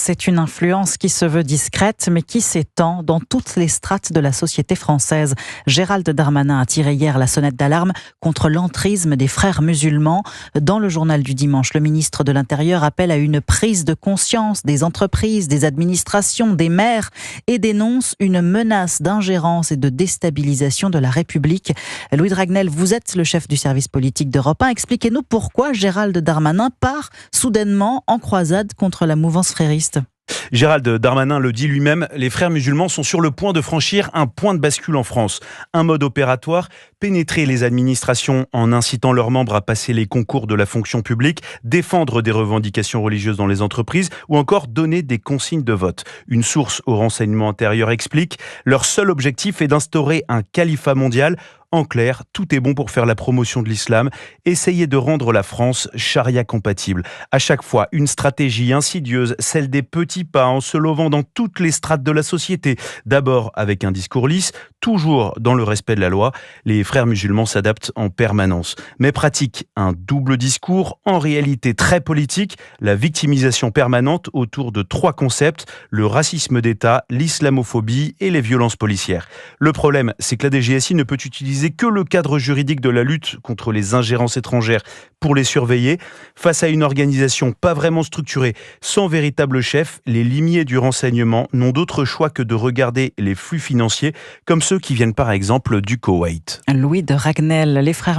c'est une influence qui se veut discrète, mais qui s'étend dans toutes les strates de la société française. Gérald Darmanin a tiré hier la sonnette d'alarme contre l'entrisme des frères musulmans. Dans le journal du dimanche, le ministre de l'Intérieur appelle à une prise de conscience des entreprises, des administrations, des maires et dénonce une menace d'ingérence et de déstabilisation de la République. Louis Dragnel, vous êtes le chef du service politique d'Europe 1. Expliquez-nous pourquoi Gérald Darmanin part soudainement en croisade contre la mouvance frériste. Gérald Darmanin le dit lui-même, les frères musulmans sont sur le point de franchir un point de bascule en France. Un mode opératoire, pénétrer les administrations en incitant leurs membres à passer les concours de la fonction publique, défendre des revendications religieuses dans les entreprises ou encore donner des consignes de vote. Une source au renseignement intérieur explique, leur seul objectif est d'instaurer un califat mondial. En clair, tout est bon pour faire la promotion de l'islam, essayer de rendre la France charia compatible. À chaque fois, une stratégie insidieuse, celle des petits pas en se levant dans toutes les strates de la société. D'abord avec un discours lisse, toujours dans le respect de la loi. Les frères musulmans s'adaptent en permanence, mais pratiquent un double discours, en réalité très politique, la victimisation permanente autour de 3 concepts, le racisme d'État, l'islamophobie et les violences policières. Le problème, c'est que la DGSI ne peut utiliser que le cadre juridique de la lutte contre les ingérences étrangères pour les surveiller. Face à une organisation pas vraiment structurée, sans véritable chef, les limiers du renseignement n'ont d'autre choix que de regarder les flux financiers, comme ceux qui viennent par exemple du Koweït. Louis Dragnel, les frères